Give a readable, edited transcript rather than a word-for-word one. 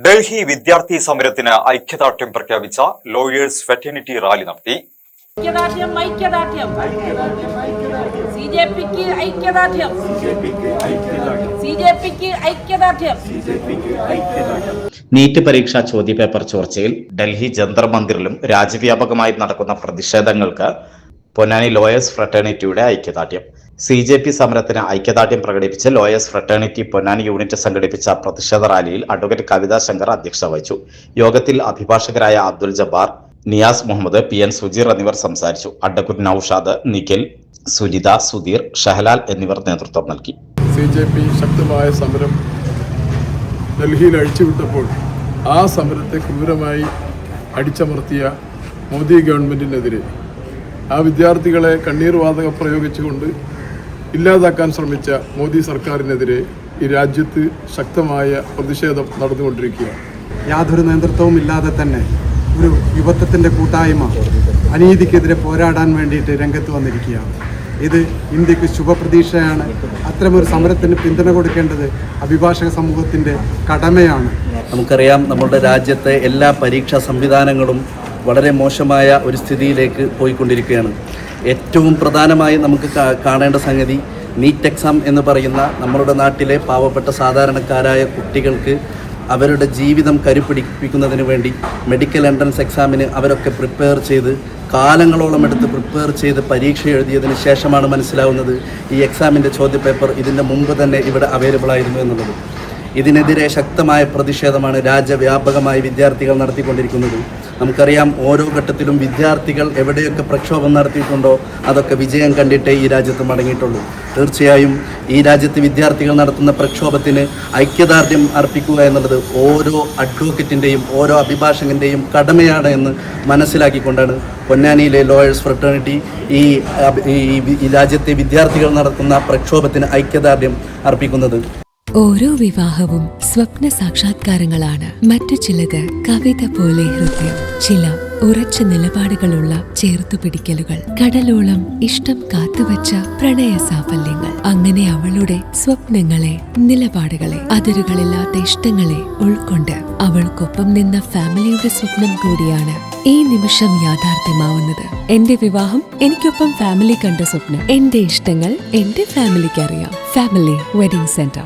ഡൽഹി വിദ്യാർത്ഥി സമരത്തിന് ഐക്യദാർഢ്യം പ്രഖ്യാപിച്ച ലോയേഴ്സ് ഫെറ്റേണിറ്റി റാലി നടത്തി. നീറ്റ് പരീക്ഷാ ചോദ്യപേപ്പർ ചോർച്ചയിൽ ഡൽഹി ജന്തർ മന്ദിറിലും രാജ്യവ്യാപകമായി നടക്കുന്ന പ്രതിഷേധങ്ങൾക്ക് പൊന്നാനി ലോയേഴ്സ് ഫ്രട്ടേണിറ്റിയുടെ ഐക്യദാർഢ്യം. CJP സമരത്തിന് ഐക്യദാർഢ്യം പ്രകടിപ്പിച്ച് ലോയേഴ്സ് ഫ്രട്ടേണിറ്റി പൊന്നാനി യൂണിറ്റ് സംഘടിപ്പിച്ച പ്രതിഷേധ റാലിയിൽ അഡ്വക്കേറ്റ് കവിത ശങ്കർ അധ്യക്ഷത വഹിച്ചു. യോഗത്തിൽ അഭിഭാഷകരായ അബ്ദുൽ ജബ്ബാർ, നിയാസ് മുഹമ്മദ്, PN സുജീർ എന്നിവർ സംസാരിച്ചു. അഡ്വക്കേറ്റ് നൌഷാദ്, നിഖിൽ, സുനിത, സുധീർ, ഷഹലാൽ എന്നിവർ നേതൃത്വം നൽകി. CJP ശക്തമായ സമരം ഡൽഹിയിൽ അഴിച്ചുവിട്ടപ്പോൾ ആ സമരത്തെ ക്രൂരമായി അടിച്ചമർത്തിയ മോദി ഗവൺമെന്റിനെതിരെ ആ വിദ്യാർത്ഥികളെ കണ്ണീർ വാതകം പ്രയോഗിച്ചുകൊണ്ട് ഇല്ലാതാക്കാൻ ശ്രമിച്ച മോദി സർക്കാരിനെതിരെ ഈ രാജ്യത്ത് ശക്തമായ പ്രതിഷേധം നടന്നുകൊണ്ടിരിക്കുകയാണ്. യാതൊരു നേതൃത്വവും ഇല്ലാതെ തന്നെ ഒരു യുവത്വത്തിൻ്റെ കൂട്ടായ്മ അനീതിക്കെതിരെ പോരാടാൻ വേണ്ടിയിട്ട് രംഗത്ത് വന്നിരിക്കുകയാണ്. ഇത് ഇന്ത്യക്ക് ശുഭപ്രതീക്ഷയാണ്. അത്തരമൊരു സമരത്തിന് പിന്തുണ കൊടുക്കേണ്ടത് അഭിഭാഷക സമൂഹത്തിൻ്റെ കടമയാണ്. നമുക്കറിയാം, നമ്മുടെ രാജ്യത്തെ എല്ലാ പരീക്ഷാ സംവിധാനങ്ങളും വളരെ മോശമായ ഒരു സ്ഥിതിയിലേക്ക് പോയിക്കൊണ്ടിരിക്കുകയാണ്. ഏറ്റവും പ്രധാനമായി നമുക്ക് കാണേണ്ട സംഗതി നീറ്റ് എക്സാം എന്ന് പറയുന്ന നമ്മുടെ നാട്ടിലെ പാവപ്പെട്ട സാധാരണക്കാരായ കുട്ടികൾക്ക് അവരുടെ ജീവിതം കരുപിടിപ്പിക്കുന്നതിന് വേണ്ടി മെഡിക്കൽ എൻട്രൻസ് എക്സാമിന് അവരൊക്കെ പ്രിപ്പയർ ചെയ്ത് കാലങ്ങളോളം എടുത്ത് പ്രിപ്പയർ ചെയ്ത് പരീക്ഷ എഴുതിയതിന് ശേഷമാണ് മനസ്സിലാവുന്നത് ഈ എക്സാമിൻ്റെ ചോദ്യപേപ്പർ ഇതിൻ്റെ മുമ്പ് തന്നെ ഇവിടെ അവൈലബിൾ ആയിരുന്നു എന്നുള്ളത്. ഇതിനെതിരെ ശക്തമായ പ്രതിഷേധമാണ് രാജ്യവ്യാപകമായി വിദ്യാർത്ഥികൾ നടത്തിക്കൊണ്ടിരിക്കുന്നത്. നമുക്കറിയാം, ഓരോ ഘട്ടത്തിലും വിദ്യാർത്ഥികൾ എവിടെയൊക്കെ പ്രക്ഷോഭം നടത്തിയിട്ടുണ്ടോ അതൊക്കെ വിജയം കണ്ടിട്ടേ ഈ രാജ്യത്ത് മടങ്ങിയിട്ടുള്ളൂ. തീർച്ചയായും ഈ രാജ്യത്ത് വിദ്യാർത്ഥികൾ നടത്തുന്ന പ്രക്ഷോഭത്തിന് ഐക്യദാർഢ്യം അർപ്പിക്കുക എന്നുള്ളത് ഓരോ അഡ്വക്കേറ്റിൻ്റെയും ഓരോ അഭിഭാഷകൻ്റെയും കടമയാണ് എന്ന് മനസ്സിലാക്കിക്കൊണ്ടാണ് പൊന്നാനിയിലെ ലോയേഴ്സ് ഫ്രട്ടേണിറ്റി ഈ രാജ്യത്തെ വിദ്യാർത്ഥികൾ നടത്തുന്ന പ്രക്ഷോഭത്തിന് ഐക്യദാർഢ്യം അർപ്പിക്കുന്നത്. ഓരോ വിവാഹവും സ്വപ്ന സാക്ഷാത്കാരങ്ങളാണ്. മറ്റു ചിലത് കവിത പോലെ ഹൃദയം, ചില ഉറച്ച നിലപാടുകളുള്ള ചേർത്തുപിടിക്കലുകൾ, കടലോളം ഇഷ്ടം കാത്തുവച്ച പ്രണയ സാഫല്യങ്ങൾ. അങ്ങനെ അവളുടെ സ്വപ്നങ്ങളെ, നിലപാടുകളെ, അതിരുകളില്ലാത്ത ഇഷ്ടങ്ങളെ ഉൾക്കൊണ്ട് അവൾക്കൊപ്പം നിന്ന ഫാമിലിയുടെ സ്വപ്നം കൂടിയാണ് ഈ നിമിഷം യാഥാർത്ഥ്യമാവുന്നത്. എന്റെ വിവാഹം എനിക്കൊപ്പം ഫാമിലി കണ്ട സ്വപ്നം. എന്റെ ഇഷ്ടങ്ങൾ എന്റെ ഫാമിലിക്ക് അറിയാം. Family wedding centre.